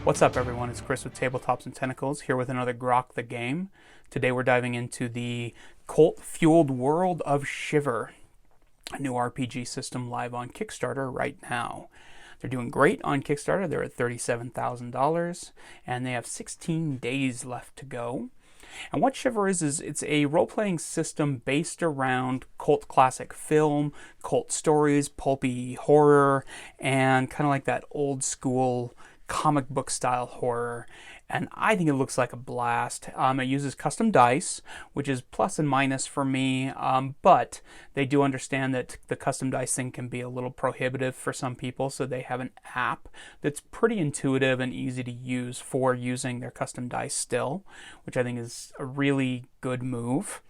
What's up everyone, it's Chris with Tabletops and Tentacles, here with another GROK the game. Today we're diving into the cult-fueled world of Shiver, a new RPG system live on Kickstarter right now. They're doing great on Kickstarter, they're at $37,000, and they have 16 days left to go. And what Shiver is it's a role-playing system based around cult classic film, cult stories, pulpy horror, and kind of like that old school comic book style horror, and I think it looks like a blast. It uses custom dice, which is plus and minus for me, but they do understand that the custom dice thing can be a little prohibitive for some people, so they have an app that's pretty intuitive and easy to use for using their custom dice still, which I think is a really good move.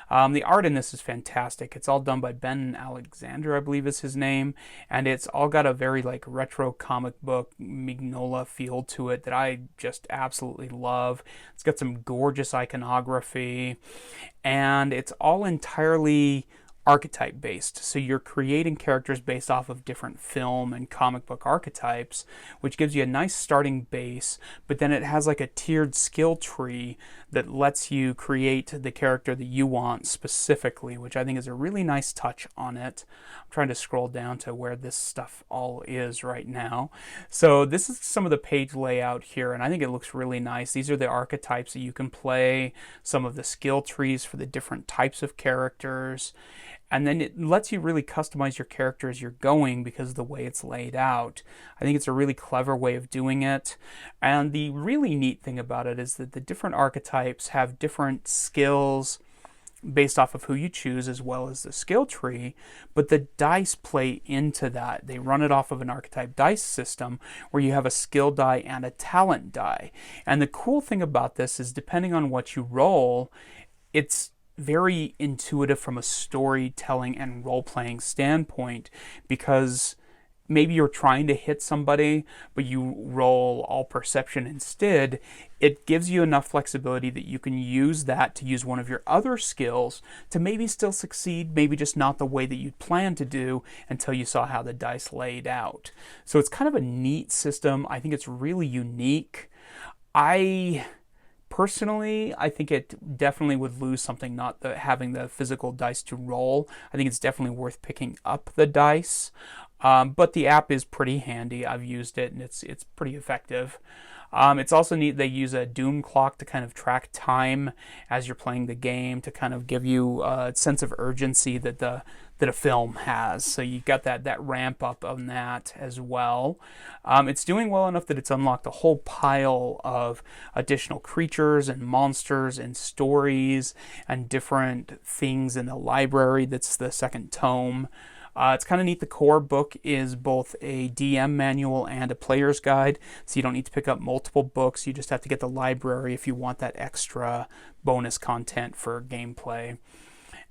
The art in this is fantastic. It's all done by Ben Alexander, I believe is his name, and it's all got a very like retro comic book Mignola feel to it that I just absolutely love. It's got some gorgeous iconography, and it's all entirely archetype based, so you're creating characters based off of different film and comic book archetypes, which gives you a nice starting base, but then it has like a tiered skill tree that lets you create the character that you want specifically, which I think is a really nice touch on it. I'm trying to scroll down to where this stuff all is right now. So this is some of the page layout here, and I think it looks really nice. These are the archetypes that you can play, some of the skill trees for the different types of characters, and then it lets you really customize your character as you're going because of the way it's laid out. I think it's a really clever way of doing it. And the really neat thing about it is that the different archetypes have different skills based off of who you choose as well as the skill tree, but the dice play into that. They run it off of an archetype dice system where you have a skill die and a talent die. And the cool thing about this is depending on what you roll, it's very intuitive from a storytelling and role-playing standpoint, because maybe you're trying to hit somebody but you roll all perception instead. It gives you enough flexibility that you can use that to use one of your other skills to maybe still succeed, maybe just not the way that you'd planned to do until you saw how the dice laid out. So it's kind of a neat system. I think it's really unique. Personally, I think it definitely would lose something not having the physical dice to roll. I think it's definitely worth picking up the dice, but the app is pretty handy. I've used it and it's pretty effective. It's also neat they use a doom clock to kind of track time as you're playing the game to kind of give you a sense of urgency that a film has. So you got that ramp up on that as well. It's doing well enough that it's unlocked a whole pile of additional creatures and monsters and stories and different things in the library. That's the second tome. It's kind of neat. The core book is both a DM manual and a player's guide, so you don't need to pick up multiple books. You just have to get the library if you want that extra bonus content for gameplay.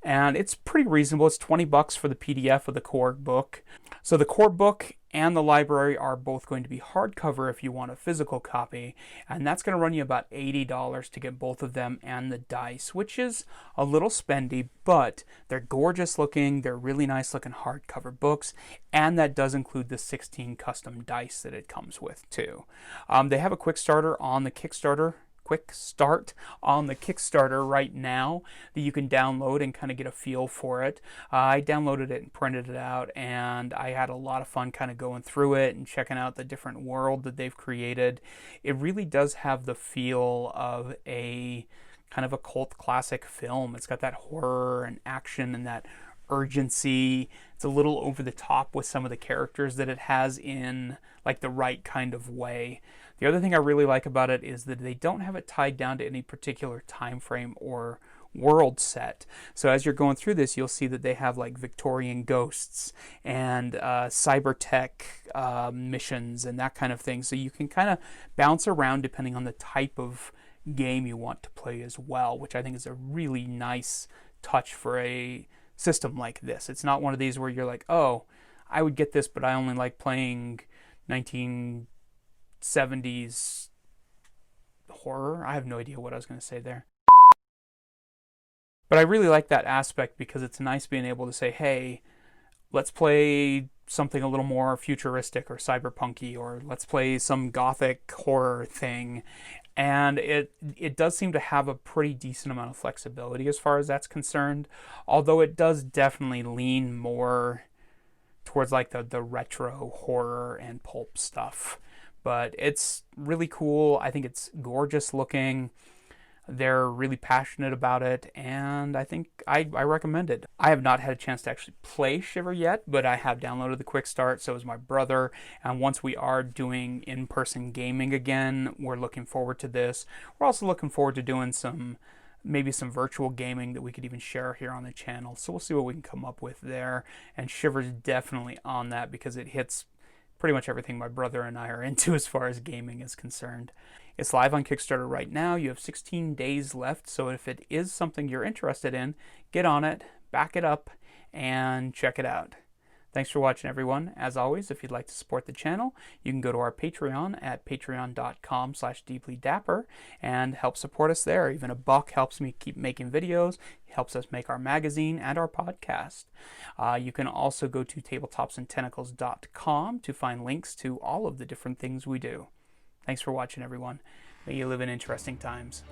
And it's pretty reasonable. It's $20 for the PDF of the core book. So the core book and the library are both going to be hardcover if you want a physical copy, and that's going to run you about $80 to get both of them and the dice, which is a little spendy, but they're gorgeous looking, they're really nice looking hardcover books, and that does include the 16 custom dice that it comes with too. They have a quick start on the Kickstarter right now that you can download and kind of get a feel for it. I downloaded it and printed it out, and I had a lot of fun kind of going through it and checking out the different world that they've created. It really does have the feel of a kind of a cult classic film. It's got that horror and action and that urgency. It's a little over the top with some of the characters that it has in like the right kind of way. The other thing I really like about it is that they don't have it tied down to any particular time frame or world set. So as you're going through this, you'll see that they have like Victorian ghosts and cyber tech missions and that kind of thing. So you can kind of bounce around depending on the type of game you want to play as well, which I think is a really nice touch for a system like this. It's not one of these where you're like, oh, I would get this, but I only like playing 1970s horror. I have no idea what I was going to say there. But I really like that aspect because it's nice being able to say, hey, let's play something a little more futuristic or cyberpunky, or let's play some gothic horror thing. And it does seem to have a pretty decent amount of flexibility as far as that's concerned, although it does definitely lean more towards like the retro horror and pulp stuff. But it's really cool. I think it's gorgeous looking. They're really passionate about it, and I think I recommend it. I have not had a chance to actually play Shiver yet, but I have downloaded the quick start, so is my brother, and once we are doing in-person gaming again, we're looking forward to this. We're also looking forward to doing maybe some virtual gaming that we could even share here on the channel, so we'll see what we can come up with there, and Shiver's definitely on that because it hits pretty much everything my brother and I are into as far as gaming is concerned. It's live on Kickstarter right now. You have 16 days left, so if it is something you're interested in, get on it, back it up, and check it out. Thanks for watching, everyone. As always, if you'd like to support the channel, you can go to our Patreon at patreon.com/deeplydapper and help support us there. Even $1 helps me keep making videos, helps us make our magazine and our podcast. You can also go to tabletopsandtentacles.com to find links to all of the different things we do. Thanks for watching, everyone. May you live in interesting times.